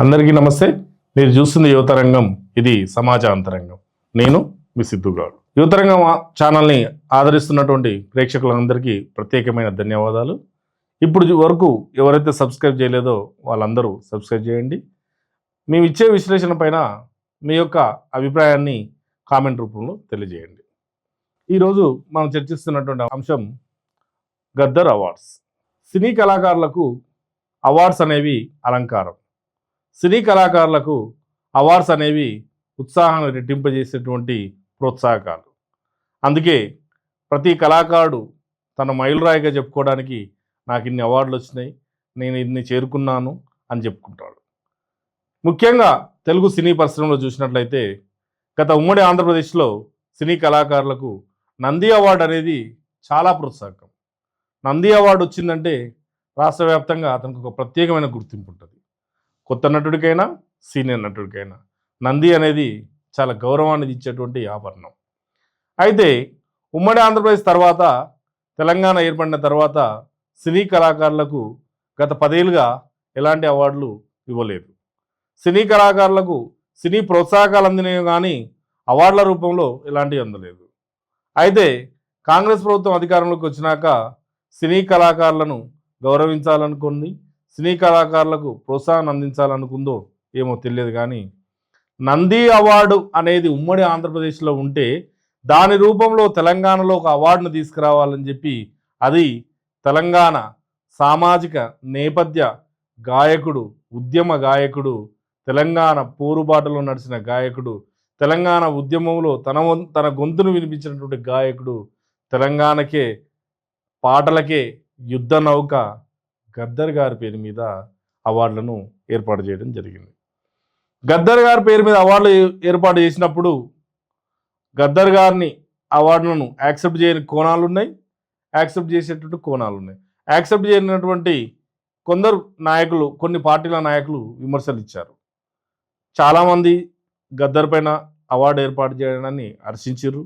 అందరికీ నమస్తే. మీరు చూస్తుంది యువతరంగం. ఇది సమాజ అంతరంగం. నేను మీ సిద్ధుగాడు. యువతరంగం ఛానల్ని ఆదరిస్తున్నటువంటి ప్రేక్షకులందరికీ ప్రత్యేకమైన ధన్యవాదాలు. ఇప్పుడు వరకు ఎవరైతే సబ్స్క్రైబ్ చేయలేదో వాళ్ళందరూ సబ్స్క్రైబ్ చేయండి. మేము ఇచ్చే విశ్లేషణ పైన మీ యొక్క అభిప్రాయాన్ని కామెంట్ రూపంలో తెలియజేయండి. ఈరోజు మనం చర్చిస్తున్నటువంటి అంశం గద్దర్ అవార్డ్స్. సినీ కళాకారులకు అవార్డ్స్ అనేవి అలంకారం. సినీ కళాకారులకు అవార్డ్స్ అనేవి ఉత్సాహాన్ని రెట్టింపజేసేటువంటి ప్రోత్సాహకాలు. అందుకే ప్రతి కళాకారుడు తన మైలురాయిగా చెప్పుకోవడానికి నాకు ఇన్ని అవార్డులు వచ్చినాయి, నేను ఇన్ని చేరుకున్నాను అని చెప్పుకుంటాడు. ముఖ్యంగా తెలుగు సినీ పరిశ్రమలో చూసినట్లయితే గత ఉమ్మడి ఆంధ్రప్రదేశ్లో సినీ కళాకారులకు నంది అవార్డు అనేది చాలా ప్రోత్సాహకం. నంది అవార్డు వచ్చిందంటే రాష్ట్ర వ్యాప్తంగా అతనికి ఒక ప్రత్యేకమైన గుర్తింపు ఉంటుంది. కొత్త నటుడికైనా సీనియర్ నటుడికైనా నంది అనేది చాలా గౌరవాన్ని ఇచ్చేటువంటి ఆభరణం. అయితే ఉమ్మడి ఆంధ్రప్రదేశ్ తర్వాత తెలంగాణ ఏర్పడిన తర్వాత సినీ కళాకారులకు గత 10 ఏళ్ళుగా ఎలాంటి అవార్డులు ఇవ్వలేదు. సినీ కళాకారులకు సినీ ప్రోత్సాహకాలు అందినవి కానీ అవార్డుల రూపంలో ఎలాంటివి అందలేదు. అయితే కాంగ్రెస్ ప్రభుత్వం అధికారంలోకి వచ్చినాక సినీ కళాకారులను గౌరవించాలనుకుంది, సినీ కళాకారులకు ప్రోత్సాహం అందించాలనుకుందో ఏమో తెలియదు. కానీ నంది అవార్డు అనేది ఉమ్మడి ఆంధ్రప్రదేశ్లో ఉంటే దాని రూపంలో తెలంగాణలో ఒక అవార్డును తీసుకురావాలని చెప్పి అది తెలంగాణ సామాజిక నేపథ్య గాయకుడు, ఉద్యమ గాయకుడు, తెలంగాణ పోరుబాటులో నడిచిన గాయకుడు, తెలంగాణ ఉద్యమంలో తన గొంతును వినిపించినటువంటి గాయకుడు, తెలంగాణకే పాటలకే యుద్ధ నౌక గద్దర్ గారి పేరు మీద అవార్డులను ఏర్పాటు చేయడం జరిగింది. గద్దర్ గారి పేరు మీద అవార్డులు ఏర్పాటు చేసినప్పుడు గద్దర్ గారిని అవార్డులను యాక్సెప్ట్ చేయని కోణాలు ఉన్నాయి, యాక్సెప్ట్ చేసేటటువంటి కోణాలు ఉన్నాయి. యాక్సెప్ట్ చేయనటువంటి కొందరు నాయకులు, కొన్ని పార్టీల నాయకులు విమర్శలు ఇచ్చారు. చాలామంది గద్దర్ పైన అవార్డు ఏర్పాటు చేయడాన్ని హర్షించారు.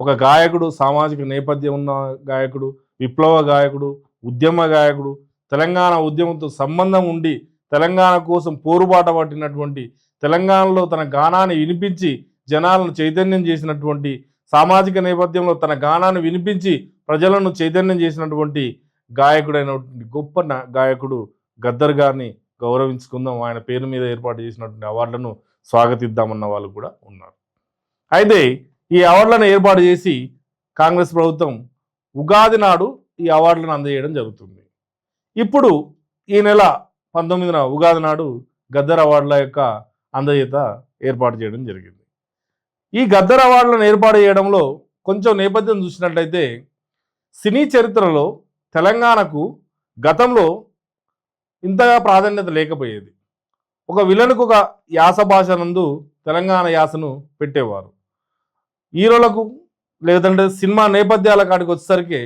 ఒక గాయకుడు, సామాజిక నేపథ్యం ఉన్న గాయకుడు, విప్లవ గాయకుడు, ఉద్యమ గాయకుడు, తెలంగాణ ఉద్యమంతో సంబంధం ఉండి తెలంగాణ కోసం పోరుబాట పట్టినటువంటి, తెలంగాణలో తన గానాన్ని వినిపించి జనాలను చైతన్యం చేసినటువంటి, సామాజిక నేపథ్యంలో తన గానాన్ని వినిపించి ప్రజలను చైతన్యం చేసినటువంటి గాయకుడైనటువంటి గొప్ప గాయకుడు గద్దర్ గారిని గౌరవించుకుందాం, ఆయన పేరు మీద ఏర్పాటు చేసినటువంటి అవార్డులను స్వాగతిద్దామన్న వాళ్ళు కూడా ఉన్నారు. అయితే ఈ అవార్డులను ఏర్పాటు చేసి కాంగ్రెస్ ప్రభుత్వం ఉగాది నాడు ఈ అవార్డులను అందజేయడం జరుగుతుంది. ఇప్పుడు ఈ నెల 19న ఉగాది నాడు గద్దర్ అవార్డుల యొక్క అందజేత ఏర్పాటు చేయడం జరిగింది. ఈ గద్దర్ అవార్డులను ఏర్పాటు చేయడంలో కొంచెం నేపథ్యం చూసినట్లయితే సినీ చరిత్రలో తెలంగాణకు గతంలో ఇంతగా ప్రాధాన్యత లేకపోయేది. ఒక విలన్కు ఒక యాస భాష నందు తెలంగాణ యాసను పెట్టేవారు. హీరోలకు లేదంటే సినిమా నేపథ్యాల కాడికి వచ్చేసరికి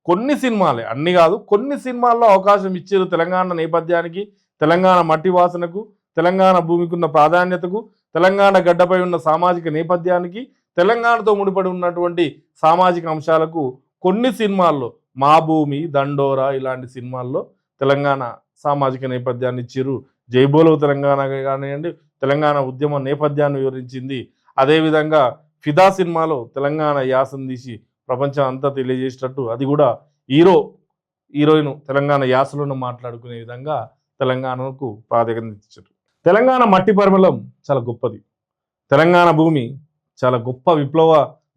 కొన్ని సినిమాలే, అన్ని కాదు, కొన్ని సినిమాల్లో అవకాశం ఇచ్చారు తెలంగాణ నేపథ్యానికి, తెలంగాణ మట్టి వాసనకు, తెలంగాణ భూమికి ఉన్న ప్రాధాన్యతకు, తెలంగాణ గడ్డపై ఉన్న సామాజిక నేపథ్యానికి, తెలంగాణతో ముడిపడి ఉన్నటువంటి సామాజిక అంశాలకు కొన్ని సినిమాల్లో, మా భూమి, దండోరా ఇలాంటి సినిమాల్లో తెలంగాణ సామాజిక నేపథ్యాన్ని ఇచ్చారు. జైబోలో తెలంగాణ కానివ్వండి, తెలంగాణ ఉద్యమ నేపథ్యాన్ని వివరించింది. అదేవిధంగా ఫిదా సినిమాలో తెలంగాణ యాసను తీసి ప్రపంచం అంతా తెలియజేసేటట్టు, అది కూడా హీరోయిన్ తెలంగాణ యాసలను మాట్లాడుకునే విధంగా తెలంగాణకు ప్రాధాన్యత ఇచ్చారు. తెలంగాణ మట్టి పరిమళం చాలా గొప్పది. తెలంగాణ భూమి చాలా గొప్ప విప్లవ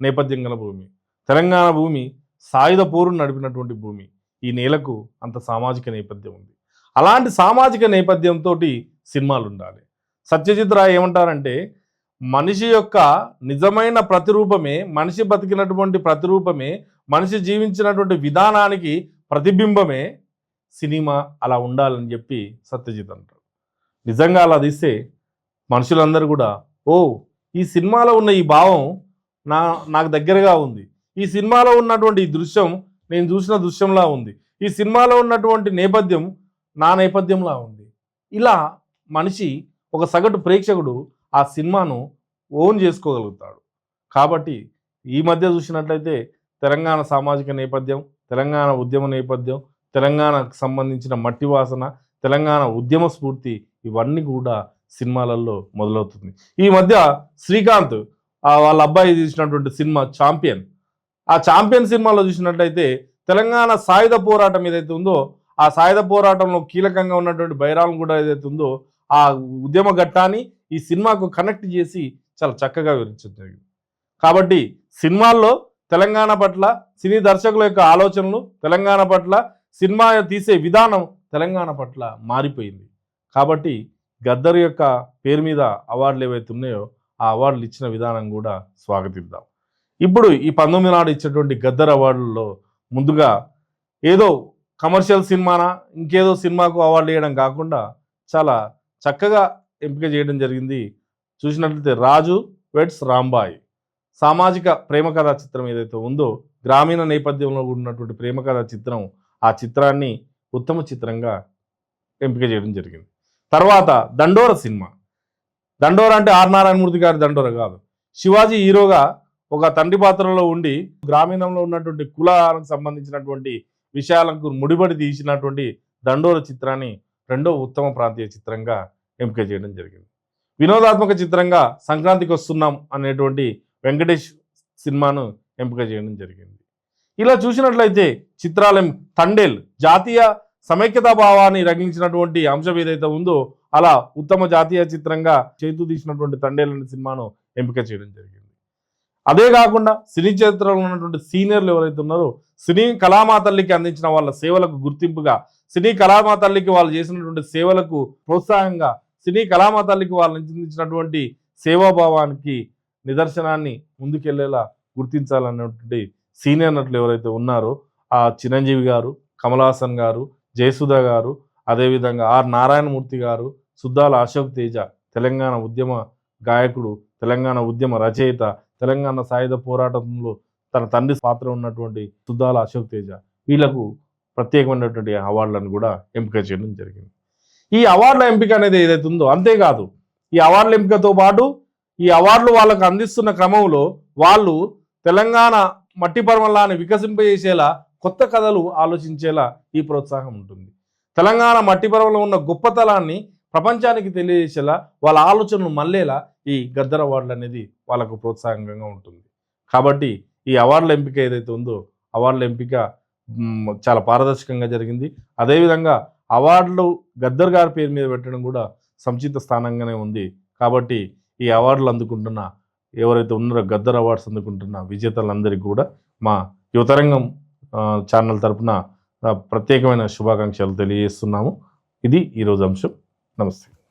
నేపథ్యం గల భూమి. తెలంగాణ భూమి సాయుధ పోరును నడిపినటువంటి భూమి. ఈ నేలకు అంత సామాజిక నేపథ్యం ఉంది. అలాంటి సామాజిక నేపథ్యంతో సినిమాలు ఉండాలి. సత్యజిత్ రాయ్ ఏమంటారంటే, మనిషి యొక్క నిజమైన ప్రతిరూపమే, మనిషి బతికినటువంటి ప్రతిరూపమే, మనిషి జీవించినటువంటి విధానానికి ప్రతిబింబమే సినిమా. అలా ఉండాలని చెప్పి సత్యజిత్ అంటారు. నిజంగా అలా తీస్తే మనుషులందరూ కూడా, ఓ ఈ సినిమాలో ఉన్న ఈ భావం నాకు దగ్గరగా ఉంది, ఈ సినిమాలో ఉన్నటువంటి ఈ దృశ్యం నేను చూసిన దృశ్యంలా ఉంది, ఈ సినిమాలో ఉన్నటువంటి నేపథ్యం నా నేపథ్యంలా ఉంది. ఇలా మనిషి, ఒక సగటు ప్రేక్షకుడు ఆ సినిమాను ఓన్ చేసుకోగలుగుతాడు. కాబట్టి ఈ మధ్య చూసినట్లయితే తెలంగాణ సామాజిక నేపథ్యం, తెలంగాణ ఉద్యమ నేపథ్యం, తెలంగాణకు సంబంధించిన మట్టి వాసన, తెలంగాణ ఉద్యమ స్ఫూర్తి, ఇవన్నీ కూడా సినిమాలలో మొదలవుతుంది. ఈ మధ్య శ్రీకాంత్ వాళ్ళ అబ్బాయి తీసినటువంటి సినిమా ఛాంపియన్, ఆ ఛాంపియన్ సినిమాలో చూసినట్లయితే తెలంగాణ సాయుధ పోరాటం ఏదైతే ఉందో ఆ సాయుధ పోరాటంలో కీలకంగా ఉన్నటువంటి బైరాం కూడా ఏదైతే ఉందో ఆ ఉద్యమ ఘట్టాన్ని ఈ సినిమాకు కనెక్ట్ చేసి చాలా చక్కగా వివరించడం జరిగింది. కాబట్టి సినిమాల్లో తెలంగాణ పట్ల సినీ దర్శకుల యొక్క ఆలోచనలు, తెలంగాణ పట్ల సినిమా తీసే విధానం తెలంగాణ పట్ల మారిపోయింది. కాబట్టి గద్దర్ యొక్క పేరు మీద అవార్డులు ఏవైతే ఉన్నాయో ఆ అవార్డులు ఇచ్చిన విధానం కూడా స్వాగతిద్దాం. ఇప్పుడు ఈ 19 నాడు ఇచ్చేటువంటి గద్దర్ అవార్డుల్లో ముందుగా ఏదో కమర్షియల్ సినిమానా ఇంకేదో సినిమాకు అవార్డు వేయడం కాకుండా చాలా చక్కగా ఎంపిక చేయడం జరిగింది. చూసినట్లయితే రాజు వెడ్స్ రాంబాయ్ సామాజిక ప్రేమ కథా చిత్రం ఏదైతే ఉందో గ్రామీణ నేపథ్యంలో ఉన్నటువంటి ప్రేమ కథా చిత్రం, ఆ చిత్రాన్ని ఉత్తమ చిత్రంగా ఎంపిక చేయడం జరిగింది. తర్వాత దండోర సినిమా, దండోర అంటే ఆర్ నారాయణమూర్తి గారి దండోర కాదు, శివాజీ హీరోగా ఒక తండ్రి పాత్రలో ఉండి గ్రామీణంలో ఉన్నటువంటి కులాలకు సంబంధించినటువంటి విషయాలకు ముడిపడి తీసినటువంటి దండోర చిత్రాన్ని రెండో ఉత్తమ ప్రాంతీయ చిత్రంగా ఎంపిక చేయడం జరిగింది. వినోదాత్మక చిత్రంగా సంక్రాంతికి వస్తున్నాం అనేటువంటి వెంకటేష్ సినిమాను ఎంపిక చేయడం జరిగింది. ఇలా చూసినట్లయితే చిత్రాలయం తండేల్ జాతీయ సమైక్యతా భావాన్ని రగిలించినటువంటి అంశం ఏదైతే ఉందో అలా ఉత్తమ జాతీయ చిత్రంగా చేతు తీసినటువంటి తండేల్ అనే సినిమాను ఎంపిక చేయడం జరిగింది. అదే కాకుండా సినీ చరిత్రలో ఉన్నటువంటి సీనియర్లు ఎవరైతే ఉన్నారో సినీ కళామా తల్లికి అందించిన వాళ్ళ సేవలకు గుర్తింపుగా, సినీ కళామా తల్లికి వాళ్ళు చేసినటువంటి సేవలకు ప్రోత్సాహంగా, సినీ కళామా తల్లికి వాళ్ళు అందించినటువంటి సేవాభావానికి నిదర్శనాన్ని ముందుకెళ్లేలా గుర్తించాలన్నటువంటి సీనియర్ నటులు ఎవరైతే ఉన్నారో ఆ చిరంజీవి గారు, కమల్ హాసన్ గారు, జయసుధ గారు, అదేవిధంగా ఆర్ నారాయణమూర్తి గారు, సుద్దాల అశోక్ తేజ తెలంగాణ ఉద్యమ గాయకుడు, తెలంగాణ ఉద్యమ రచయిత, తెలంగాణ సాయుధ పోరాటంలో తన తండ్రి పాత్ర ఉన్నటువంటి సుద్దాల అశోక్ తేజ, వీళ్లకు ప్రత్యేకమైనటువంటి అవార్డులను కూడా ఎంపిక చేయడం జరిగింది. ఈ అవార్డుల ఎంపిక అనేది ఏదైతే ఉందో అంతేకాదు, ఈ అవార్డుల ఎంపికతో పాటు ఈ అవార్డులు వాళ్ళకు అందిస్తున్న క్రమంలో వాళ్ళు తెలంగాణ మట్టి పర్వలాన్ని వికసింపజేసేలా కొత్త కథలు ఆలోచించేలా ఈ ప్రోత్సాహం ఉంటుంది. తెలంగాణ మట్టి పర్వలో ఉన్న గొప్పతనాన్ని ప్రపంచానికి తెలియజేసేలా వాళ్ళ ఆలోచనలు మళ్ళేలా ఈ గద్దర్ అవార్డులు అనేది వాళ్ళకు ప్రోత్సాహంగా ఉంటుంది. కాబట్టి ఈ అవార్డుల ఎంపిక ఏదైతే ఉందో అవార్డుల ఎంపిక చాలా పారదర్శకంగా జరిగింది. అదేవిధంగా అవార్డులు గద్దర్ గారి పేరు మీద పెట్టడం కూడా సముచిత స్థానంగానే ఉంది. కాబట్టి ఈ అవార్డులు అందుకుంటున్న ఎవరైతే ఉన్నారో గద్దర్ అవార్డ్స్ అందుకుంటున్న విజేతలందరికీ కూడా మా యువతరంగం ఛానల్ తరఫున ప్రత్యేకమైన శుభాకాంక్షలు తెలియజేస్తున్నాము. ఇది ఈరోజు అంశం. నమస్తే.